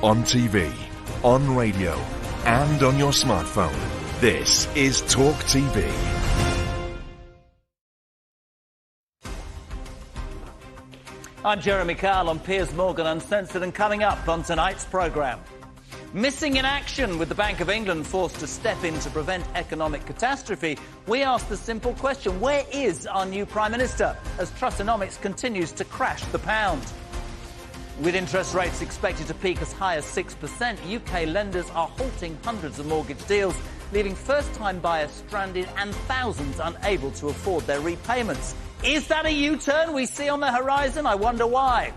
on TV, on radio, and on your smartphone. This is Talk TV. I'm Jeremy Kyle on Piers, Morgan Uncensored, and coming up on tonight's programme. Missing in action with the Bank of England forced to step in to prevent economic catastrophe, we ask the simple question, where is our new Prime Minister as Trussonomics continues to crash the pound? With interest rates expected to peak as high as 6%, UK lenders are halting hundreds of mortgage deals, leaving first-time buyers stranded and thousands unable to afford their repayments. Is that a U-turn we see on the horizon? I wonder why.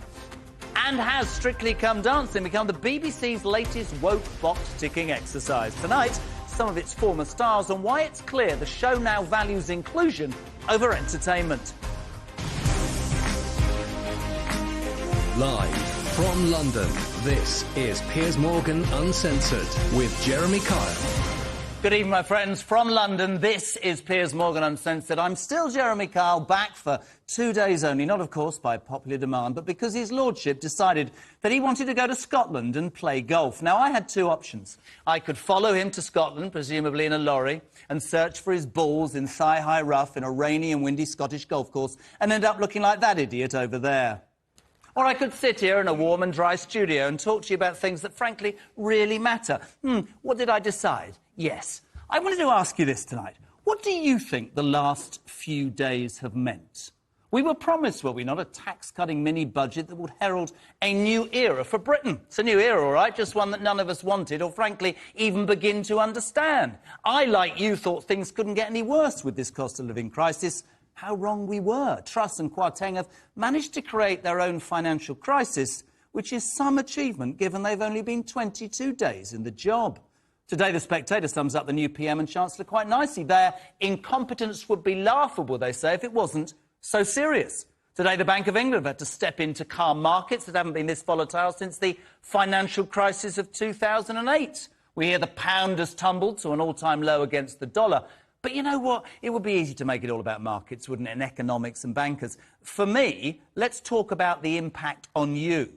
And has Strictly Come Dancing become the BBC's latest woke box-ticking exercise? Tonight, some of its former stars and why it's clear the show now values inclusion over entertainment. Live from London, this is Piers Morgan Uncensored with Jeremy Kyle. Good evening, my friends. From London, this is Piers Morgan Uncensored. I'm still Jeremy Kyle, back for 2 days only, not, of course, by popular demand, but because his lordship decided that he wanted to go to Scotland and play golf. Now, I had two options. I could follow him to Scotland, presumably in a lorry, and search for his balls in thigh-high rough in a rainy and windy Scottish golf course and end up looking like that idiot over there. Or I could sit here in a warm and dry studio and talk to you about things that, frankly, really matter. What did I decide? Yes. I wanted to ask you this tonight. What do you think the last few days have meant? We were promised, were we not, a tax-cutting mini-budget that would herald a new era for Britain. It's a new era, all right, just one that none of us wanted or, frankly, even begin to understand. I, like you, thought things couldn't get any worse with this cost-of-living crisis. How wrong we were. Truss and Kwarteng have managed to create their own financial crisis, which is some achievement given they've only been 22 days in the job. Today, The Spectator sums up the new PM and Chancellor quite nicely. Their incompetence would be laughable, they say, if it wasn't so serious. Today, the Bank of England have had to step in to calm markets that haven't been this volatile since the financial crisis of 2008. We hear the pound has tumbled to an all-time low against the dollar. But you know what? It would be easy to make it all about markets, wouldn't it, and economics and bankers. For me, let's talk about the impact on you.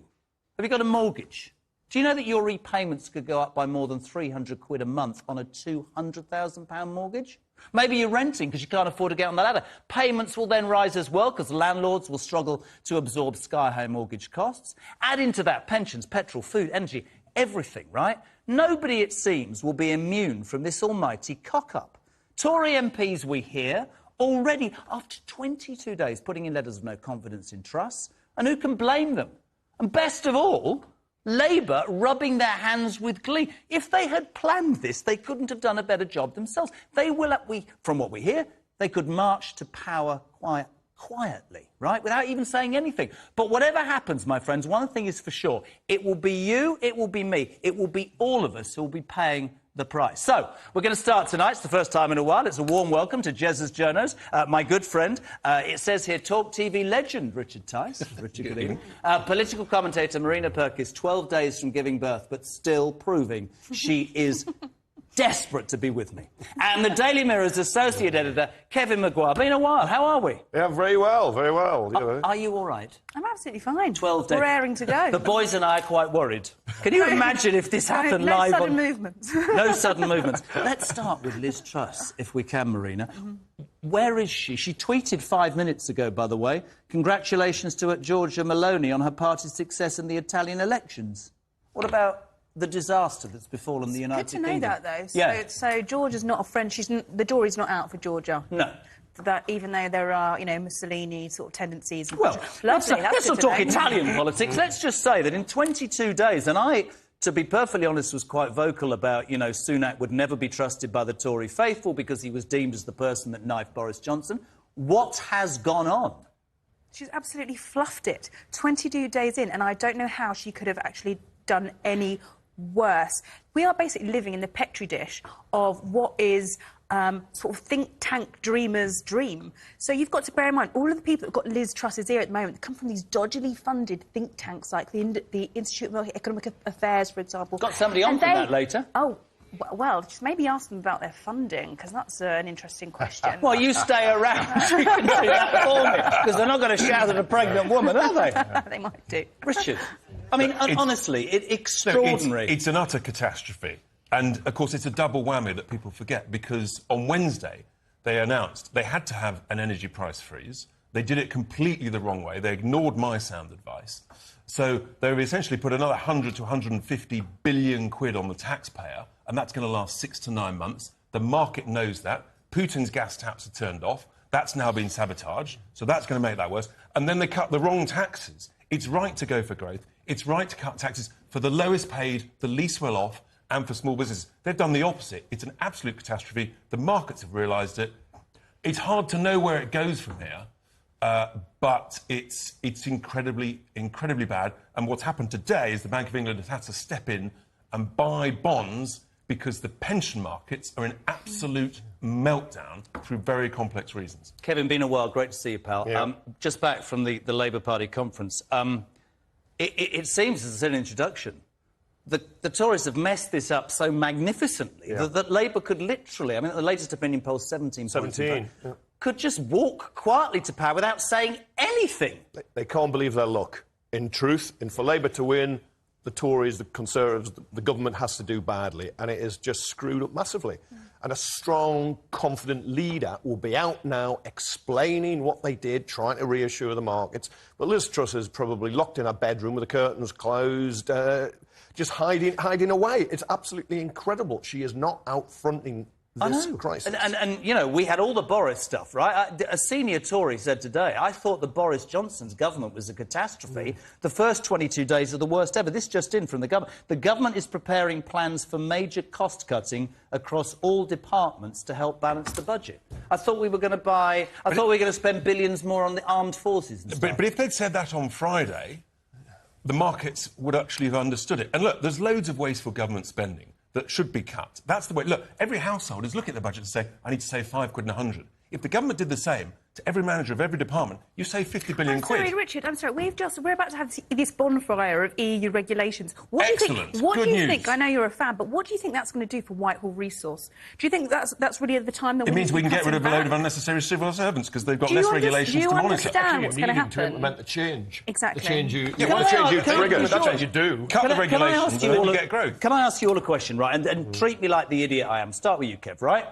Have you got a mortgage? Do you know that your repayments could go up by more than 300 quid a month on a £200,000 mortgage? Maybe you're renting because you can't afford to get on the ladder. Payments will then rise as well because landlords will struggle to absorb sky-high mortgage costs. Add into that pensions, petrol, food, energy, everything, right? Nobody, it seems, will be immune from this almighty cock-up. Tory MPs, we hear, already, after 22 days, putting in letters of no confidence in Truss. And who can blame them? And best of all, Labour rubbing their hands with glee. If they had planned this, they couldn't have done a better job themselves. They will, from what we hear, they could march to power quietly, right, without even saying anything. But whatever happens, my friends, one thing is for sure. It will be you, it will be me, it will be all of us who will be paying the price. So, we're going to start tonight. It's the first time in a while. It's a warm welcome to Jez's Journos, my good friend. It says here, Talk TV legend, Richard Tice. Richard, good evening. Political commentator Marina Perkis, 12 days from giving birth, but still proving she is desperate to be with me. And the Daily Mirror's associate editor, Kevin Maguire. Been a while. How are we? Yeah, very well, very well. You know. Are you all right? I'm absolutely fine. 12 days. We're raring to go. The boys and I are quite worried. Can you imagine if this happened live No on... sudden movements. No sudden movements. Let's start with Liz Truss, if we can, Marina. Where is she? She tweeted 5 minutes ago, by the way, congratulations to Giorgia Meloni on her party's success in the Italian elections. What about the disaster that's befallen the United Kingdom? Good to know that, though. Yeah. So Georgia's not a friend. The jury's not out for Georgia. No. That even though there are, Mussolini sort of tendencies. And Well, let's not talk Italian politics. Let's just say that in 22 days, and I, to be perfectly honest, was quite vocal about, Sunak would never be trusted by the Tory faithful because he was deemed as the person that knifed Boris Johnson. What has gone on? She's absolutely fluffed it. 22 days in, and I don't know how she could have actually done any worse. We are basically living in the petri dish of what is sort of think tank dreamers' dream. So you've got to bear in mind, all of the people that have got Liz Truss's ear at the moment come from these dodgily funded think tanks like the Institute of Economic Affairs, for example. Got somebody on from that later. Oh, well, just maybe ask them about their funding, because that's an interesting question. Well, you stay around. You can do that for me, because they're not going to shout at a pregnant woman, are they? They might do. Richard, I mean, honestly, extraordinary. It's an utter catastrophe. And, of course, it's a double whammy that people forget, because on Wednesday they announced they had to have an energy price freeze. They did it completely the wrong way. They ignored my sound advice. So they've essentially put another 100 to 150 billion quid on the taxpayer, and that's going to last 6 to 9 months. The market knows that. Putin's gas taps are turned off. That's now been sabotaged, so that's going to make that worse. And then they cut the wrong taxes. It's right to go for growth. It's right to cut taxes for the lowest paid, the least well off, and for small businesses. They've done the opposite. It's an absolute catastrophe. The markets have realised it. It's hard to know where it goes from here. But it's incredibly bad. And what's happened today is the Bank of England has had to step in and buy bonds because the pension markets are in absolute meltdown through very complex reasons. Kevin, been a while. Great to see you, pal. Yeah. Just back from the Labour Party conference. It seems, as I said in the introduction, the Tories have messed this up so magnificently that Labour could literally, I mean, the latest opinion poll, 17 points, could just walk quietly to power without saying anything. They can't believe their luck. In truth, and for Labour to win, the Tories, the Conservatives, the government has to do badly, and it is just screwed up massively. And a strong, confident leader will be out now explaining what they did, trying to reassure the markets. But Liz Truss is probably locked in her bedroom with the curtains closed, just hiding away. It's absolutely incredible. She is not out fronting this crisis. And, you know, we had all the Boris stuff, right? A senior Tory said today, I thought that Boris Johnson's government was a catastrophe. The first 22 days are the worst ever. This just in from the government. The government is preparing plans for major cost-cutting across all departments to help balance the budget. I thought we were going to spend billions more on the armed forces and stuff. But if they'd said that on Friday, the markets would actually have understood it. And look, there's loads of wasteful government spending that should be cut. That's the way. Look, every household is looking at the budget and say, I need to save 5 quid and 100. If the government did the same to every manager of every department, you save 50 billion quid. Sorry, Richard, I'm sorry. We're about to have this bonfire of EU regulations. What Excellent. Do you think? What Good do you news. think? I know you're a fan, but what do you think that's going to do for Whitehall resource? Do you think that's really the time that It means we can get rid of a load of unnecessary civil servants because they've got less regulations to monitor. Do you understand what's going to happen? To implement the change. Exactly. The change you want to change your trigger. That's what you do. Cut the regulations and then you get growth. Can I ask you all a question, right? And treat me like the idiot I am. Start with you, Kev, right?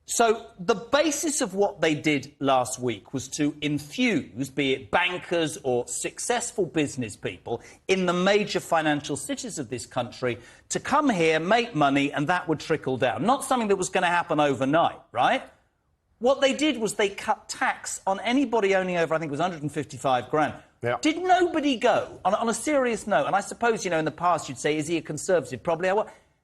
So the basis of what they did last week was to infuse, be it bankers or successful business people in the major financial cities of this country to come here, make money, and that would trickle down. Not something that was going to happen overnight, right? What they did was they cut tax on anybody owning over, I think it was 155 grand. Yeah. Did nobody go, on a serious note, and I suppose, you know, in the past you'd say, is he a Conservative? Probably.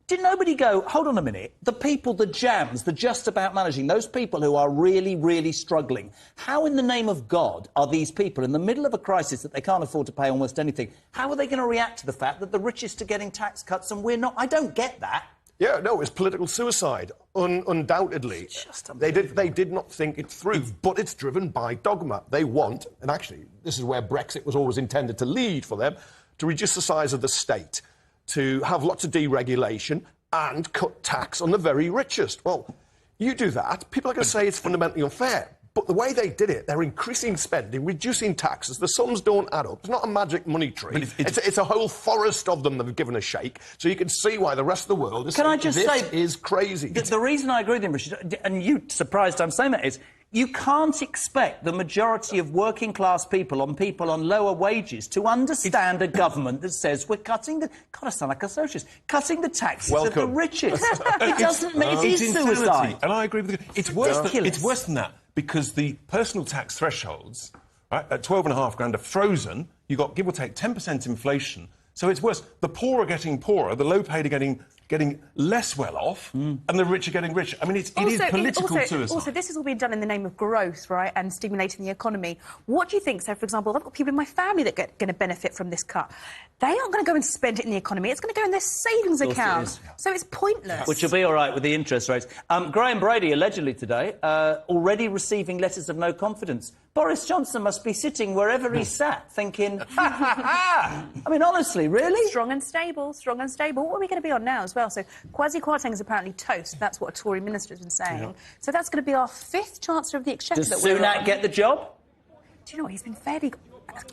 Did nobody go, hold on a minute, the people, the jams, the just about managing, those people who are really, really struggling, how in the name of God are these people in the middle of a crisis that they can't afford to pay almost anything, how are they going to react to the fact that the richest are getting tax cuts and we're not? I don't get that. Yeah, no, it's political suicide, undoubtedly. They did not think it through, but it's driven by dogma. They want, and actually, this is where Brexit was always intended to lead for them, to reduce the size of the state, to have lots of deregulation and cut tax on the very richest. Well, you do that, people are going to say it's fundamentally unfair. But the way they did it, they're increasing spending, reducing taxes. The sums don't add up. It's not a magic money tree. It's a whole forest of them that have given a shake. So you can see why the rest of the world is saying this is crazy. The reason I agree with him, Richard, and you surprised I'm saying that, is you can't expect the majority of working-class people on lower wages to understand a government that says we're cutting the... God, I sound like a socialist. Cutting the taxes of the richest. It doesn't make it is suicide. And I agree with you. It's worse than that, because the personal tax thresholds, right, at 12.5 grand are frozen. You've got, give or take, 10% inflation. So it's worse. The poor are getting poorer, the low-paid are getting less well off, and the rich are getting richer. I mean, it is political suicide. Also, this has all been done in the name of growth, right, and stimulating the economy. What do you think? So, for example, I've got people in my family that are going to benefit from this cut. They aren't going to go and spend it in the economy. It's going to go in their savings account. So it's pointless. Which will be all right with the interest rates. Graham Brady, allegedly today, already receiving letters of no confidence. Boris Johnson must be sitting wherever he sat, thinking, ha, ha, ha. I mean, honestly, really? Strong and stable, strong and stable. What are we going to be on now as well? So Kwasi Kwarteng is apparently toast. That's what a Tory minister has been saying. Yeah. So that's going to be our 5th Chancellor of the Exchequer. Does Sunak get the job? Do you know what? He's been fairly...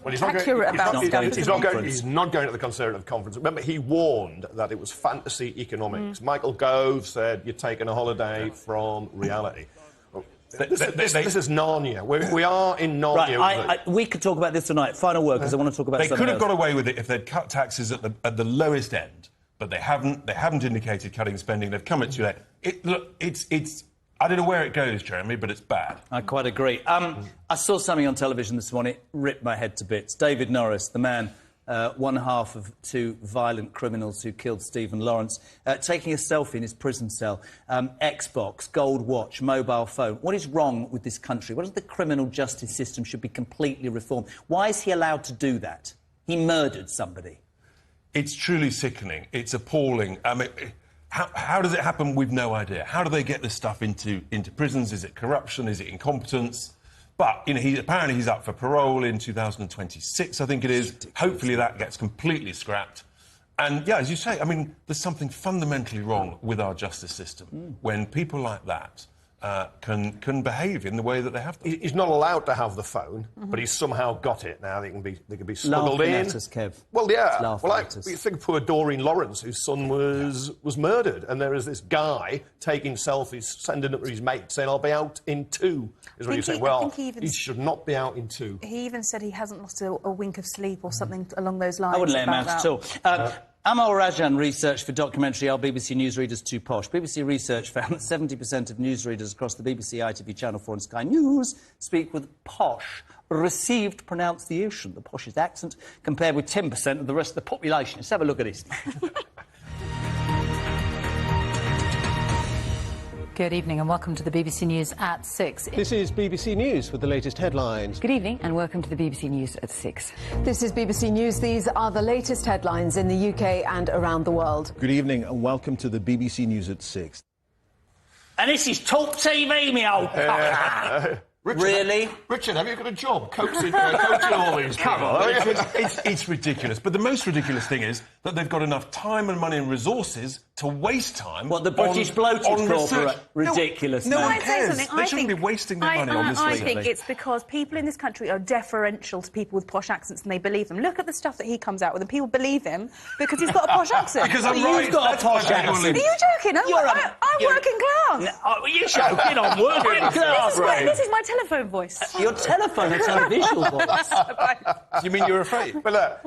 Well, he's not accurate about not stuff. going to He's the not going. conference. He's not going to the Conservative conference. Remember, he warned that it was fantasy economics. Michael Gove said you're taking a holiday from reality. This is Narnia. We are in Narnia. Right, we could talk about this tonight. Final word, because I want to talk about They something could have else. got away with it if they'd cut taxes at the lowest end, but they haven't. They haven't indicated cutting spending. They've come at too late. It's. I don't know where it goes, Jeremy, but it's bad. I quite agree. I saw something on television this morning, it ripped my head to bits. David Norris, the man, one half of two violent criminals who killed Stephen Lawrence, taking a selfie in his prison cell. Xbox, gold watch, mobile phone. What is wrong with this country? What is the criminal justice system should be completely reformed? Why is he allowed to do that? He murdered somebody. It's truly sickening. It's appalling. How does it happen? We've no idea. How do they get this stuff into prisons? Is it corruption? Is it incompetence? But, you know, apparently he's up for parole in 2026, I think it is. Hopefully that gets completely scrapped. And, yeah, as you say, I mean, there's something fundamentally wrong with our justice system when people like that can behave in the way that they have to. He's not allowed to have the phone, but he's somehow got it now. They can be smuggled Laughing in. at us, Kev. Well, yeah. Laughing Well, at us. you think of poor Doreen Lawrence, whose son was murdered, and there is this guy taking selfies, sending it to his mate, saying, "I'll be out in 2." Is what you're saying. Well, he should not be out in 2. He even said he hasn't lost a wink of sleep or something along those lines. I wouldn't let him about out that. at all. Amal Rajan research for documentary Are BBC Newsreaders Too Posh? BBC research found that 70% of newsreaders across the BBC, ITV, Channel 4 and Sky News speak with posh, received pronunciation, the poshest accent, compared with 10% of the rest of the population. Let's have a look at this. Good evening and welcome to the BBC News at 6. This is BBC News with the latest headlines. Good evening and welcome to the BBC News at 6. This is BBC News. These are the latest headlines in the UK and around the world. Good evening and welcome to the BBC News at 6. And this is Talk TV, me old Richard, really? Richard, have you got a job coaching all these? Come on, it's ridiculous. But the most ridiculous thing is that they've got enough time and money and resources to waste time. What, the British Bloated Corporate? Ridiculous, No man. one I'd say cares. something. They I shouldn't think- be wasting their money on this I lately. think it's because people in this country are deferential to people with posh accents and they believe them. Look at the stuff that he comes out with and people believe him because he's got a posh accent. Because I'm You've right. got a That's posh why people accent. Are leave. you joking? I'm working class. No, you're joking, I'm working class. This is my telephone voice. Your telephone, it's a visual voice. You mean you're afraid? But look,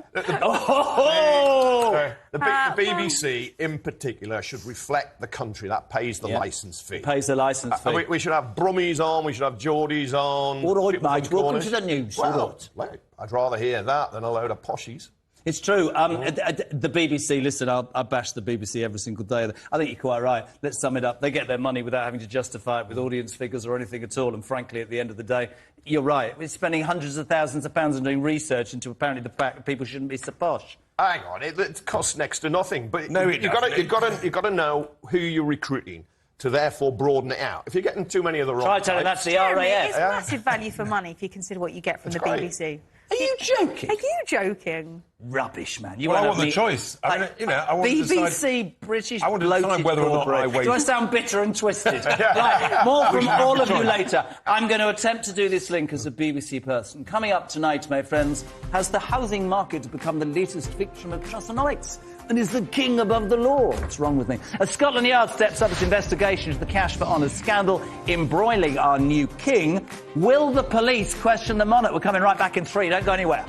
the BBC in particular should reflect the country that pays the licence fee. Pays the licence fee. We should have Brummies on, we should have Geordies on. All right, people from mate, welcome Cornish. to the news. Well, All mate, I'd rather hear that than a load of poshies. It's true. The BBC, listen, I bash the BBC every single day. I think you're quite right. Let's sum it up. They get their money without having to justify it with audience figures or anything at all. And frankly, at the end of the day, you're right. We're spending hundreds of thousands of pounds on doing research into apparently the fact that people shouldn't be so posh. Hang on, it costs next to nothing. But No, it doesn't. you've got to know who you're recruiting to therefore broaden it out. If you're getting too many of the wrong Try telling types- that's the RAF. It's massive value for money if you consider what you get from the great. BBC. Are you joking? Are you joking? Rubbish, man. You Well, I won't want have the me- choice. I mean, you know, I want to BBC, decide... British I want to decide Bloated whether or not I Corporate. waste- Do I sound bitter and twisted? Right, more from all of you later. I'm going to attempt to do this link as a BBC person. Coming up tonight, my friends, has the housing market become the latest victim of Trussonomics? And is the king above the law? What's wrong with me? As Scotland Yard steps up its investigation into the cash for honours scandal embroiling our new king, will the police question the monarch? We're coming right back in 3. Don't go anywhere.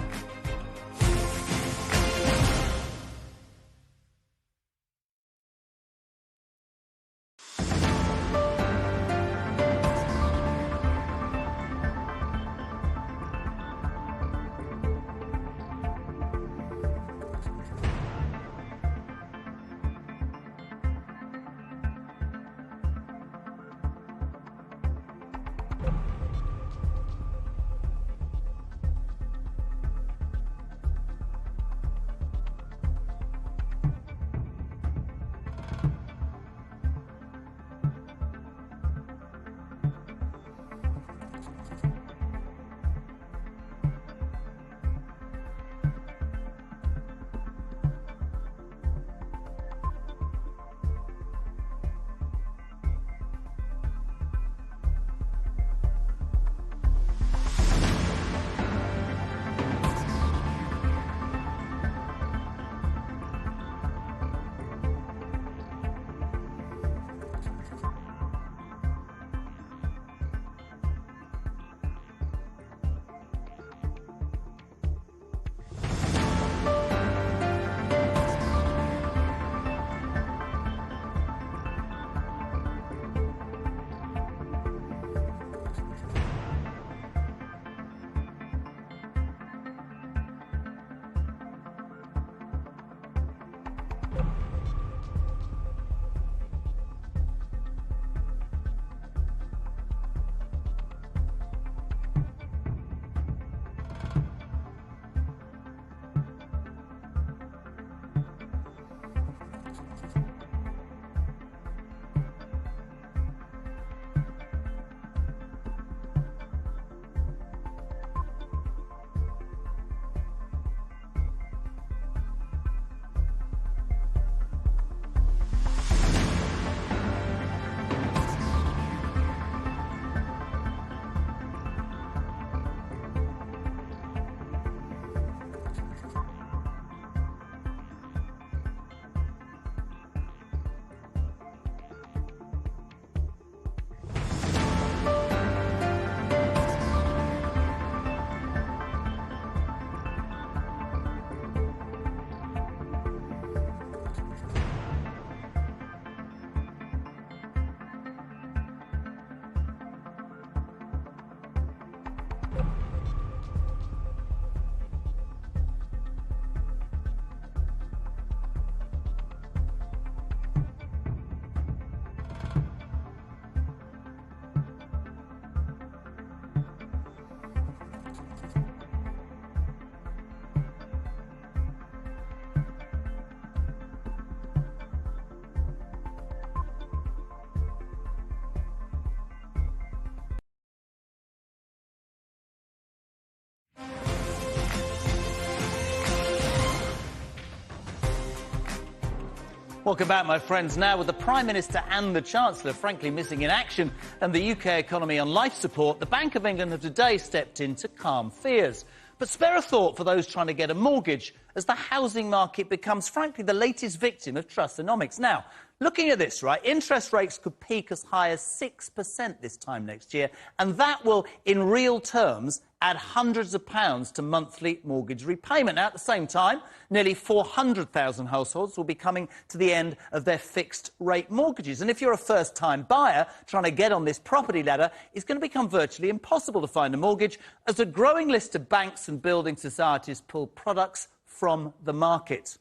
Welcome back, my friends. Now, with the Prime Minister and the Chancellor frankly missing in action and the UK economy on life support, the Bank of England have today stepped in to calm fears. But spare a thought for those trying to get a mortgage as the housing market becomes, frankly, the latest victim of trustonomics. Now, looking at this, right, interest rates could peak as high as 6% this time next year, and that will, in real terms, add hundreds of pounds to monthly mortgage repayment. Now, at the same time, nearly 400,000 households will be coming to the end of their fixed-rate mortgages. And if you're a first-time buyer trying to get on this property ladder, it's going to become virtually impossible to find a mortgage as a growing list of banks and building societies pull products from the market.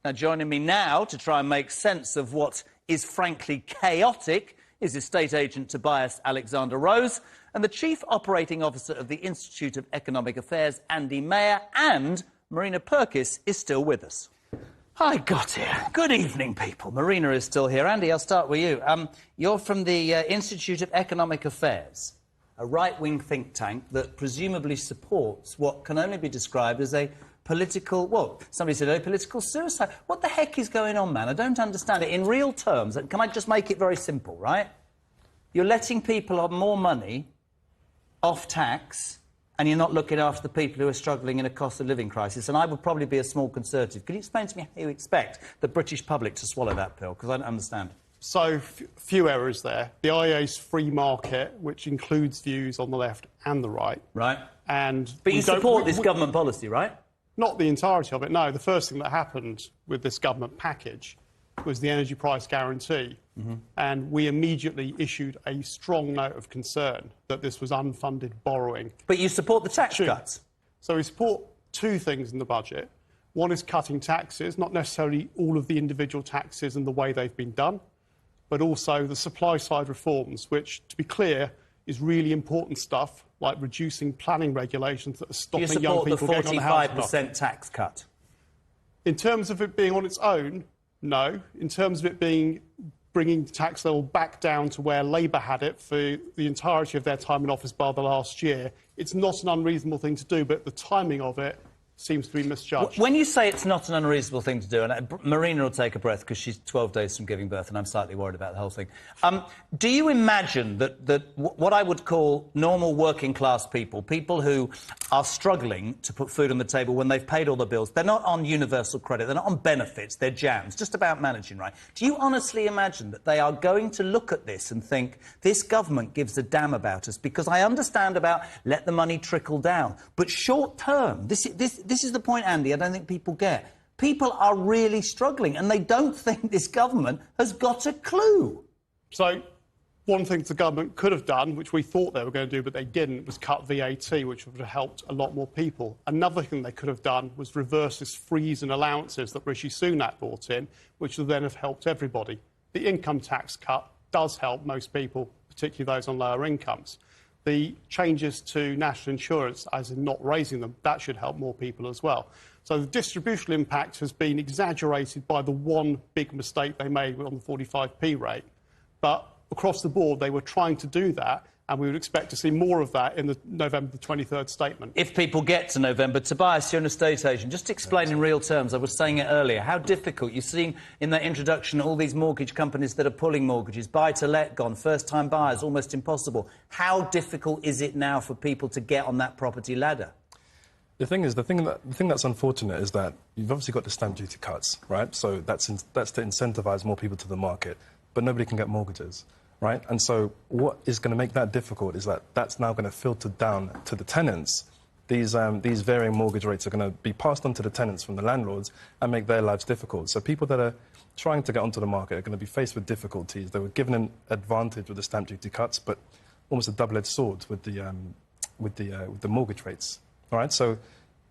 Now, joining me now to try and make sense of what is frankly chaotic is estate agent Tobias Alexander-Rose and the Chief Operating Officer of the Institute of Economic Affairs, Andy Mayer, and Marina Purkis is still with us. I got here. Good evening, people. Marina is still here. Andy, I'll start with you. You're from the Institute of Economic Affairs, a right-wing think tank that presumably supports what can only be described as a political, well, somebody said a political suicide. What the heck is going on, man? I don't understand it. In real terms, can I just make it very simple, right? You're letting people on more money off tax, and you're not looking after the people who are struggling in a cost of living crisis. And I would probably be a small Conservative. Can you explain to me how you expect the British public to swallow that pill? Because I don't understand. So, few errors there. The IEA's free market, which includes views on the left and the right. Right. But you support this government policy, right? Not the entirety of it, no. The first thing that happened with this government package was the energy price guarantee. And we immediately issued a strong note of concern that this was unfunded borrowing. But you support the tax cuts? So we support two things in the budget. One is cutting taxes, not necessarily all of the individual taxes and the way they've been done, but also the supply-side reforms, which, to be clear, is really important stuff, like reducing planning regulations that are stopping young people getting on the housing market. You support the 45% tax cut? In terms of it being on its own, no. In terms of it being bringing the tax level back down to where Labour had it for the entirety of their time in office bar the last year, it's not an unreasonable thing to do, but the timing of it seems to be misjudged. When you say it's not an unreasonable thing to do, and Marina will take a breath because she's 12 days from giving birth and I'm slightly worried about the whole thing, do you imagine that what I would call normal working-class people, people who are struggling to put food on the table when they've paid all the bills, they're not on universal credit, they're not on benefits, they're jams, just about managing, right? Do you honestly imagine that they are going to look at this and think, this government gives a damn about us? Because I understand about let the money trickle down, but short-term, this is the point, Andy, I don't think people get. People are really struggling, and they don't think this government has got a clue. So, one thing the government could have done, which we thought they were going to do, but they didn't, was cut VAT, which would have helped a lot more people. Another thing they could have done was reverse this freeze and allowances that Rishi Sunak brought in, which would then have helped everybody. The income tax cut does help most people, particularly those on lower incomes. The changes to national insurance, as in not raising them, that should help more people as well. So the distributional impact has been exaggerated by the one big mistake they made on the 45p rate. But across the board, they were trying to do that, and we would expect to see more of that in the November the 23rd statement. If people get to November, Tobias, you're an estate agent. Just explain in real terms, I was saying it earlier, how difficult, you've seen in that introduction all these mortgage companies that are pulling mortgages, buy-to-let gone, first-time buyers, almost impossible. How difficult is it now for people to get on that property ladder? The thing that's unfortunate is that you've obviously got the stamp duty cuts, right? So that's to incentivise more people to the market, but nobody can get mortgages. Right? And so what is going to make that difficult is that that's now going to filter down to the tenants. These varying mortgage rates are going to be passed on to the tenants from the landlords and make their lives difficult. So people that are trying to get onto the market are going to be faced with difficulties. They were given an advantage with the stamp duty cuts, but almost a double-edged sword with the mortgage rates. All right? So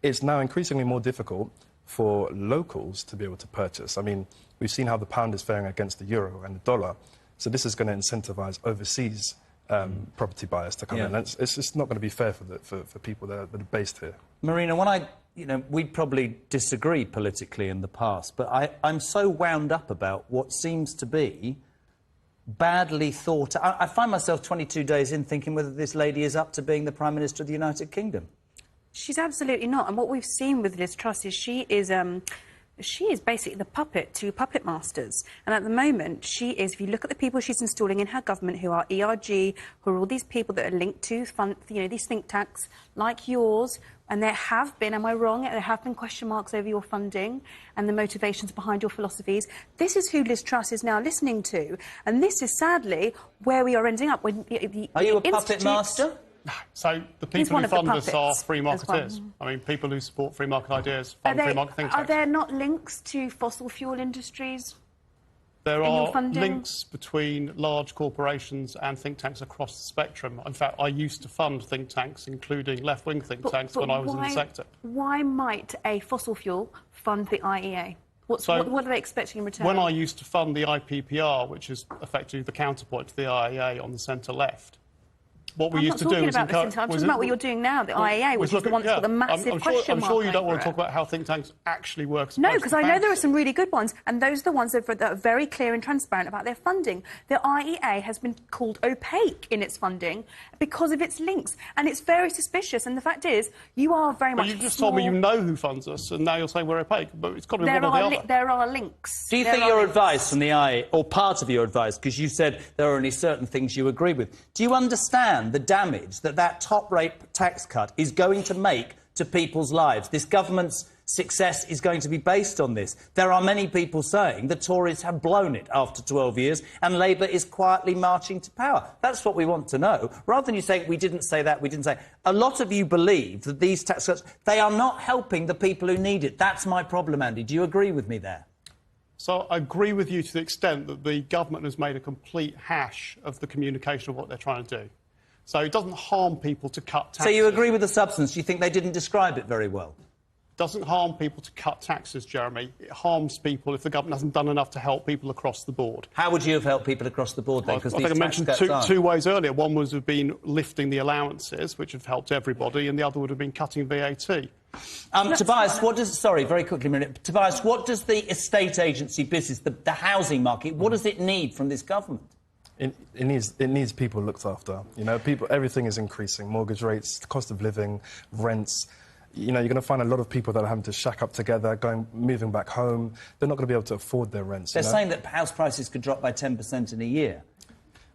it's now increasingly more difficult for locals to be able to purchase. I mean, we've seen how the pound is faring against the euro and the dollar. So this is going to incentivise overseas property buyers to come in. And it's just not going to be fair for people that are based here. Marina, we'd probably disagree politically in the past, but I'm so wound up about what seems to be badly thought. I find myself 22 days in thinking whether this lady is up to being the Prime Minister of the United Kingdom. She's absolutely not. And what we've seen with Liz Truss is she is she is basically the puppet to puppet masters. And at the moment, she is, if you look at the people she's installing in her government, who are ERG, who are all these people that are linked to these think tanks like yours, and there have been, am I wrong, there have been question marks over your funding and the motivations behind your philosophies. This is who Liz Truss is now listening to. And this is, sadly, where we are ending up. Are you a puppet master? So the people who fund us are free marketeers. I mean, people who support free market ideas fund free market think tanks. Are there not links to fossil fuel industries? There are links between large corporations and think tanks across the spectrum. In fact, I used to fund think tanks, including left-wing think tanks, when I was in the sector. Why might a fossil fuel fund the IEA? What are they expecting in return? When I used to fund the IPPR, which is effectively the counterpoint to the IEA on the centre-left, what we used to do was I'm talking about what you're doing now, the IEA, which is the one that's got the massive question mark. I'm sure you don't want to talk about how think tanks actually work. No, because I know there are some really good ones, and those are the ones that are very clear and transparent about their funding. The IEA has been called opaque in its funding because of its links, and it's very suspicious. And the fact is, you are very much. You just told me you know who funds us, and now you're saying we're opaque. But it's got to be one or the other. There are links. Do you think your advice from the IEA, or part of your advice, because you said there are only certain things you agree with, do you understand the damage that top-rate tax cut is going to make to people's lives? This government's success is going to be based on this. There are many people saying the Tories have blown it after 12 years and Labour is quietly marching to power. That's what we want to know. Rather than you saying, we didn't say that, we didn't say... A lot of you believe that these tax cuts, they are not helping the people who need it. That's my problem, Andy. Do you agree with me there? So I agree with you to the extent that the government has made a complete hash of the communication of what they're trying to do. So it doesn't harm people to cut taxes. So you agree with the substance? Do you think they didn't describe it very well? It doesn't harm people to cut taxes, Jeremy. It harms people if the government hasn't done enough to help people across the board. How would you have helped people across the board, then? I think I mentioned two ways earlier. One was have been lifting the allowances, which have helped everybody, and the other would have been cutting VAT. Tobias, what does... Sorry, very quickly a minute. Tobias, what does the estate agency business, the housing market, what does it need from this government? It needs people looked after. You know, everything is increasing. Mortgage rates, cost of living, rents. You know, you're going to find a lot of people that are having to shack up together, moving back home. They're not going to be able to afford their rents. They're saying that house prices could drop by 10% in a year.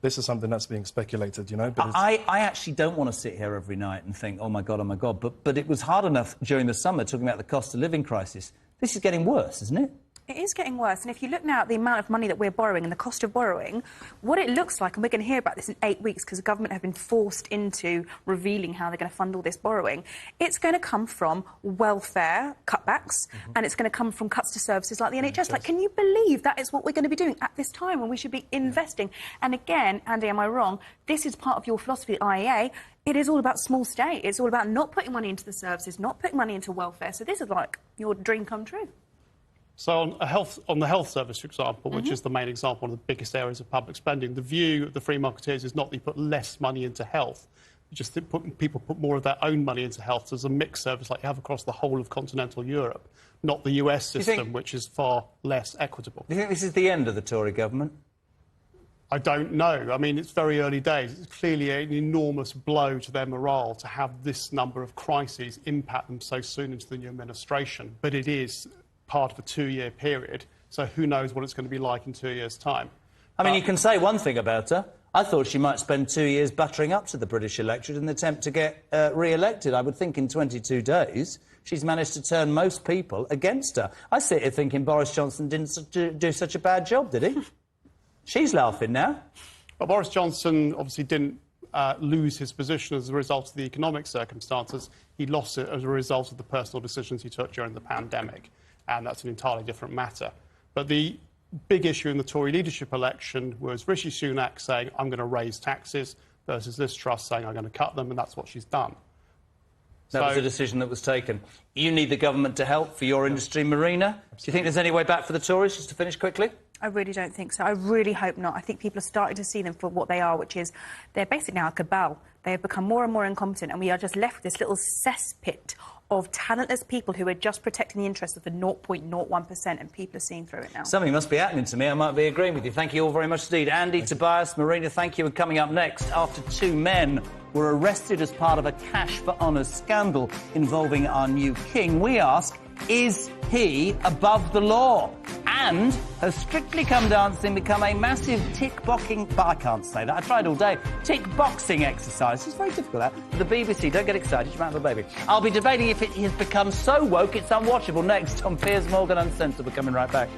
This is something that's being speculated, you know. But I actually don't want to sit here every night and think, oh, my God, oh, my God. But it was hard enough during the summer talking about the cost of living crisis. This is getting worse, isn't it? It is getting worse, and if you look now at the amount of money that we're borrowing and the cost of borrowing, what it looks like, and we're going to hear about this in 8 weeks because the government have been forced into revealing how they're going to fund all this borrowing, it's going to come from welfare cutbacks, and it's going to come from cuts to services like the NHS. Like, can you believe that is what we're going to be doing at this time when we should be investing? And again, Andy, am I wrong? This is part of your philosophy, IEA. It is all about small state. It's all about not putting money into the services, not putting money into welfare. So this is like your dream come true. So on the health service, for example, which is the main example, one of the biggest areas of public spending, the view of the free marketeers is not that you put less money into health. You just people put more of their own money into health as a mixed service like you have across the whole of continental Europe, not the US system, which is far less equitable. Do you think this is the end of the Tory government? I don't know. I mean, it's very early days. It's clearly an enormous blow to their morale to have this number of crises impact them so soon into the new administration. But it is part of a 2-year period, so who knows what it's going to be like in 2 years' time. I mean, you can say one thing about her. I thought she might spend 2 years buttering up to the British electorate in an attempt to get re-elected. I would think in 22 days she's managed to turn most people against her. I sit here thinking Boris Johnson didn't do such a bad job, did he? She's laughing now. Well, Boris Johnson obviously didn't lose his position as a result of the economic circumstances. He lost it as a result of the personal decisions he took during the pandemic. And that's an entirely different matter. But the big issue in the Tory leadership election was Rishi Sunak saying, I'm going to raise taxes, versus Liz Truss saying, I'm going to cut them, and that's what she's done. That was a decision that was taken. You need the government to help for your industry, Marina. Do you think there's any way back for the Tories, just to finish quickly? I really don't think so. I really hope not. I think people are starting to see them for what they are, which is they're basically now a cabal. They have become more and more incompetent, and we are just left with this little cesspit of talentless people who are just protecting the interests of the 0.01%, and people are seeing through it now. Something must be happening to me. I might be agreeing with you. Thank you all very much indeed. Andy, Tobias, Marina, thank you. And coming up next, after 2 men were arrested as part of a cash for honours scandal involving our new king, we ask, Is he above the law? And has Strictly Come Dancing become a massive tick-boxing... But I can't say that. I tried all day. Tick-boxing exercise. It's very difficult, that. For the BBC, don't get excited. You might have a baby. I'll be debating if it has become so woke it's unwatchable next on Piers Morgan Uncensored. We're coming right back.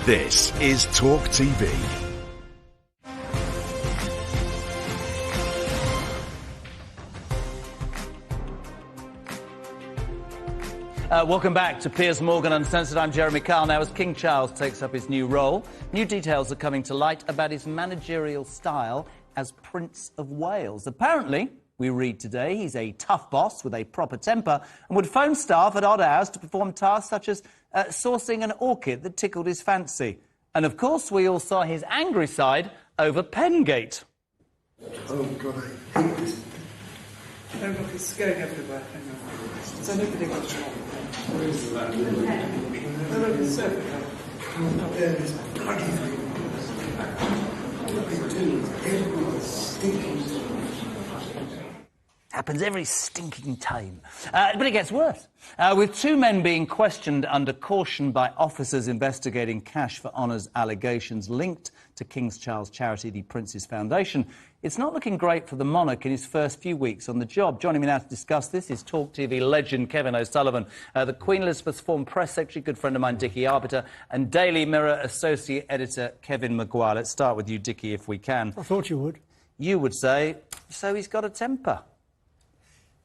This is Talk TV. Welcome back to Piers Morgan Uncensored. I'm Jeremy Kyle. Now, as King Charles takes up his new role, new details are coming to light about his managerial style as Prince of Wales. Apparently, we read today, he's a tough boss with a proper temper and would phone staff at odd hours to perform tasks such as sourcing an orchid that tickled his fancy. And, of course, we all saw his angry side over Pengate. Oh, God, I hate this. Oh, look, it's going everywhere. Hang on. So nobody got shot. Where is that? Oh, look, it's everywhere. Oh, there it is. Bloody thing. What are they doing? Everyone's stinking. Happens every stinking time. But it gets worse. With two men being questioned under caution by officers investigating Cash for Honour's allegations linked to King Charles charity, the Prince's Foundation, it's not looking great for the monarch in his first few weeks on the job. Joining me now to discuss this is Talk TV legend Kevin O'Sullivan, the Queen Elizabeth's former press secretary, good friend of mine, Dickie Arbiter, and Daily Mirror associate editor Kevin Maguire. Let's start with you, Dickie, if we can. I thought you would. You would say, so he's got a temper.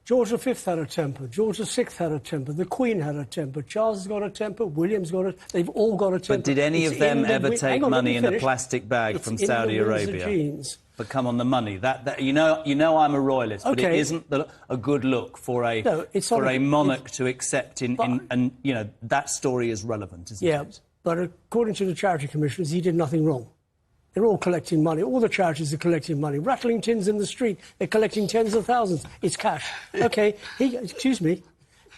George V had a temper. George VI had a temper. The Queen had a temper. Charles has got a temper. William's got a... They've all got a temper. But did any of them ever take money in a plastic bag from Saudi Arabia? Genes. But come on, the money. You know I'm a royalist, but it isn't a good look for a monarch to accept and you know that story is relevant, isn't it? But according to the charity commissioners, he did nothing wrong. They're all collecting money. All the charities are collecting money. Rattling tins in the street, they're collecting tens of thousands. It's cash. OK, excuse me.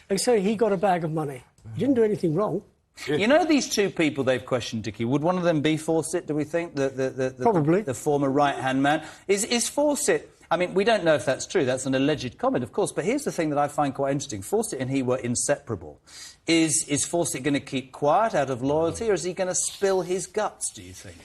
They say he got a bag of money. He didn't do anything wrong. You know these two people they've questioned, Dickie? Would one of them be Fawcett, do we think? Probably. The former right-hand man. Is Fawcett... I mean, we don't know if that's true. That's an alleged comment, of course. But here's the thing that I find quite interesting. Fawcett and he were inseparable. Is Fawcett going to keep quiet out of loyalty, or is he going to spill his guts, do you think?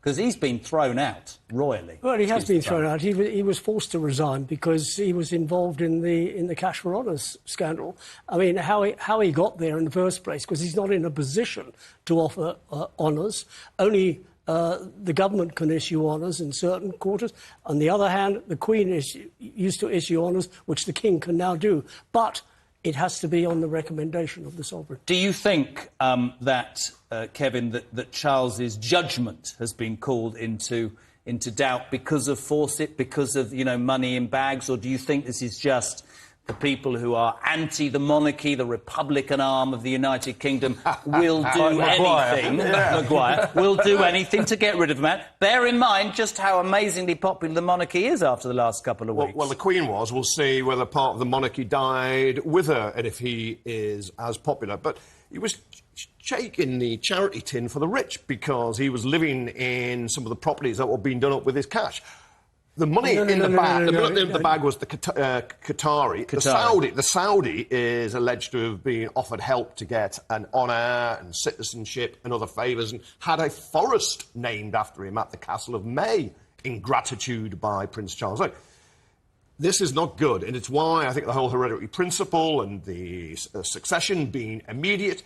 Because he's been thrown out royally. Well, he has been thrown out. He was forced to resign because he was involved in the cash for honours scandal. I mean, how he got there in the first place, because he's not in a position to offer honours. Only the government can issue honours in certain quarters. On the other hand, the Queen used to issue honours, which the King can now do. But it has to be on the recommendation of the sovereign. Do you think Kevin, that Charles's judgment has been called into doubt because of Fawcett, because of money in bags, or do you think this is just the people who are anti the monarchy, the Republican arm of the United Kingdom, will do anything? Maguire will do anything to get rid of him. Bear in mind just how amazingly popular the monarchy is after the last couple of weeks. Well, the Queen was. We'll see whether part of the monarchy died with her and if he is as popular. But he was shaking the charity tin for the rich because he was living in some of the properties that were being done up with his cash. The money in the bag was the Qatari. The Saudi is alleged to have been offered help to get an honour and citizenship and other favours, and had a forest named after him at the Castle of May in gratitude by Prince Charles. Look, this is not good, and it's why I think the whole hereditary principle and the succession being immediate,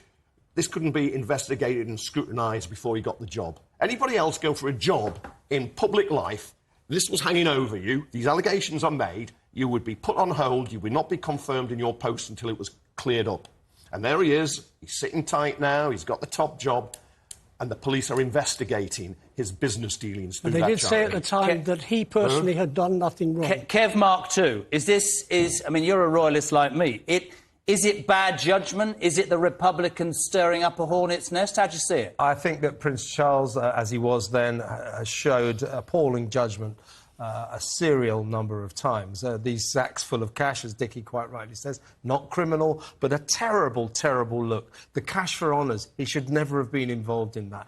this couldn't be investigated and scrutinised before he got the job. Anybody else go for a job in public life, this was hanging over you, these allegations are made, you would be put on hold, you would not be confirmed in your post until it was cleared up. And there he is, he's sitting tight now, he's got the top job, and the police are investigating his business dealings through that charity. They did say at the time that he personally had done nothing wrong. Kev Mark II, I mean, you're a royalist like me. Is it bad judgment? Is it the Republicans stirring up a hornet's nest? How do you see it? I think that Prince Charles, as he was then, showed appalling judgment a serial number of times. These sacks full of cash, as Dickie quite rightly says, not criminal, but a terrible, terrible look. The cash for honours, he should never have been involved in that.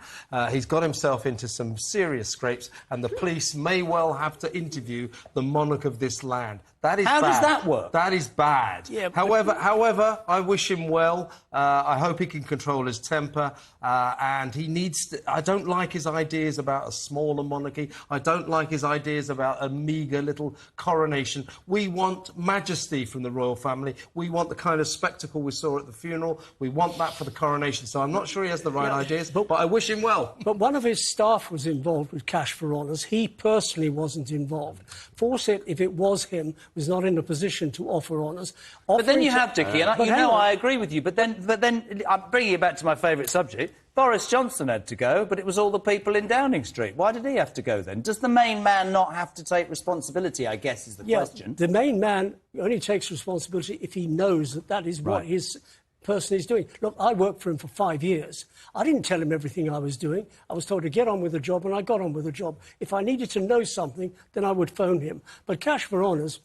He's got himself into some serious scrapes, and the police may well have to interview the monarch of this land. That is How bad. does that work? That is bad. Yeah, however, I wish him well. I hope he can control his temper, and he needs to... I don't like his ideas about a smaller monarchy. I don't like his ideas about a meagre little coronation. We want majesty from the royal family. We want the kind of spectacle we saw at the funeral. We want that for the coronation. So I'm not sure he has the right ideas, but I wish him well. But one of his staff was involved with cash for honours. He personally wasn't involved. Fawcett, if it was him, was not in a position to offer honours. But then you have, Dickie, and I agree with you, but then I'm bringing you back to my favourite subject. Boris Johnson had to go, but it was all the people in Downing Street. Why did he have to go then? Does the main man not have to take responsibility, I guess, is the question. The main man only takes responsibility if he knows that that is what his person is doing. Look, I worked for him for 5 years. I didn't tell him everything I was doing. I was told to get on with the job, and I got on with the job. If I needed to know something, then I would phone him. But cash for honours,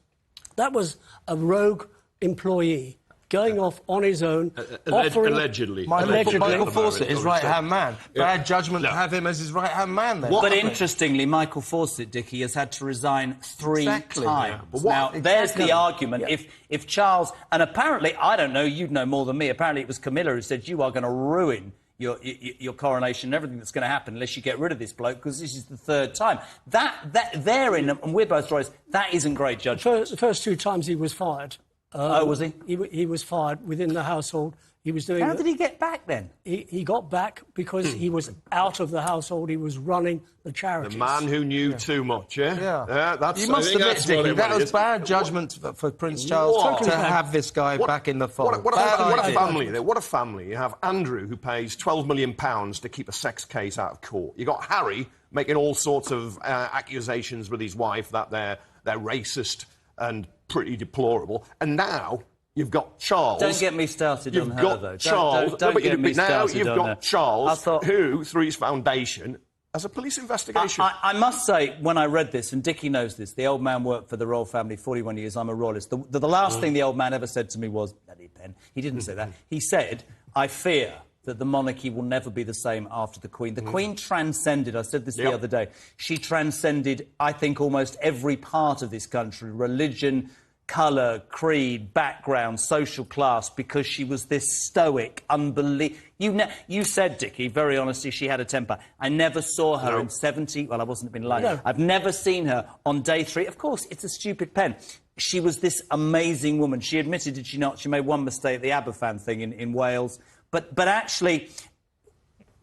that was a rogue employee going off on his own, allegedly. Michael Fawcett, his right-hand man. Bad judgment to have him as his right-hand man, then. But interestingly, Michael Fawcett, Dickie, has had to resign 3 times. Now, there's the argument. If Charles... And apparently, I don't know, you'd know more than me, apparently it was Camilla who said, you are going to ruin your coronation and everything that's going to happen unless you get rid of this bloke, because this is the 3rd time. Therein, and we're both royalists, that isn't great judgment. The first 2 times he was fired. Was he? He was fired within the household. He was doing. How did he get back then? He got back because he was out of the household. He was running the charities. The man who knew too much, yeah? You must admit, Dickie, that was bad judgment for Prince Charles to have this guy back in the fold. What a family. What a family. You have Andrew, who pays £12 million to keep a sex case out of court. You got Harry making all sorts of accusations with his wife that they're racist and pretty deplorable. And now you've got Charles. Don't get me started on her, though. Charles. Don't get me started on her. Now you've got Charles, who, through his foundation, has a police investigation. I must say, when I read this, and Dickie knows this, the old man worked for the royal family 41 years. I'm a royalist. The last thing the old man ever said to me was, "Bloody pen." He didn't say that. He said, "I fear that the monarchy will never be the same after the Queen." The Queen transcended, I said this the other day, she transcended, I think, almost every part of this country, religion, colour, creed, background, social class, because she was this stoic, You said, Dickie, very honestly, she had a temper. I never saw her in 70... Well, I wasn't been lying. No. I've never seen her on day 3. Of course, it's a stupid pen. She was this amazing woman. She admitted, did she not? She made one mistake, the Aberfan thing in Wales. But actually,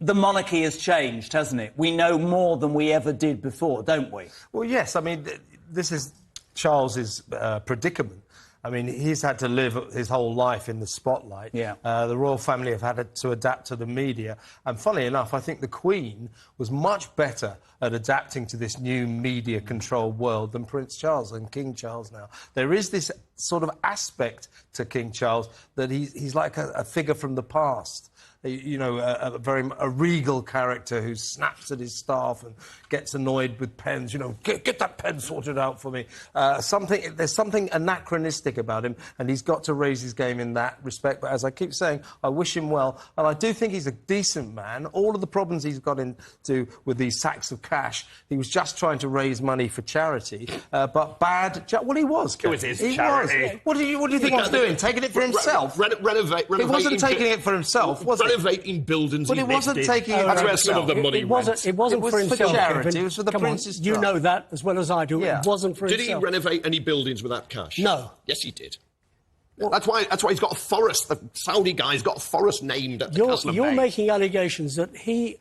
the monarchy has changed, hasn't it? We know more than we ever did before, don't we? Well, yes. I mean, this is Charles's predicament. I mean, he's had to live his whole life in the spotlight. Yeah. The royal family have had to adapt to the media. And funnily enough, I think the Queen was much better at adapting to this new media-controlled world than Prince Charles and King Charles now. There is this sort of aspect to King Charles that he's like a figure from the past. You know, a regal character who snaps at his staff and gets annoyed with pens. You know, get that pen sorted out for me. There's something anachronistic about him, and he's got to raise his game in that respect. But as I keep saying, I wish him well, and I do think he's a decent man. All of the problems he's got into with these sacks of cash, he was just trying to raise money for charity, but bad. Well, he was. It was his he charity. Was. What do you think he was doing? Taking it for himself? He wasn't taking it for himself, was it? Renovating buildings. But he wasn't taking it. That's where some of the money went. It wasn't for himself. Charity. It was for the Prince's. You know that as well as I do. Yeah. It wasn't for himself. Did he renovate any buildings with that cash? No. Yes, he did. Well, that's why he's got a forest. The Saudi guy's got a forest named at the Castle of You're Bay. making allegations that he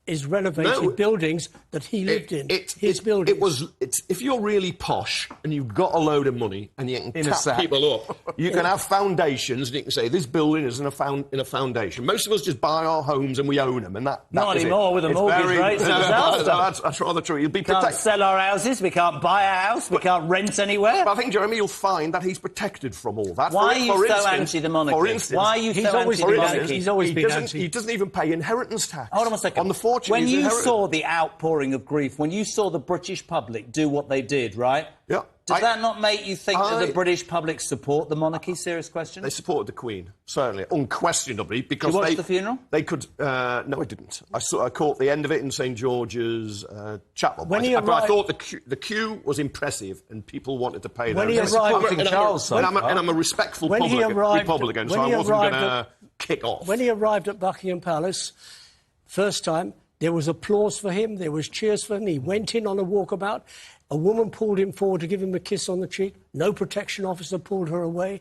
is renovating buildings that he lived in. His buildings. If you're really posh and you've got a load of money and you can tap people up, you can have foundations and you can say this building is in a foundation. Most of us just buy our homes and we own them, and that not is anymore with the mortgage rates. That's rather true. You'll be protected. We can't sell our houses. We can't buy a house. We can't rent anywhere. But I think, Jeremy, you'll find that he's protected from all that. Why are you so anti the monarchy? For instance, why are you so anti the monarchy? He's always been anti. He doesn't even pay inheritance tax. Hold on a second. On the fortune. When you saw the outpouring of grief, when you saw the British public do what they did, right? Yeah. Does that not make you think that the British public support the monarchy? Serious question. They supported the Queen, certainly, unquestionably, because Did you watch the funeral? They could. No, I didn't. I caught the end of it in St George's Chapel. But I thought the queue was impressive, and people wanted to pay when their he arrived, and I'm a respectful Republican, so I wasn't going to kick off. When he arrived at Buckingham Palace, first time, there was applause for him, there was cheers for him. He went in on a walkabout. A woman pulled him forward to give him a kiss on the cheek. No protection officer pulled her away.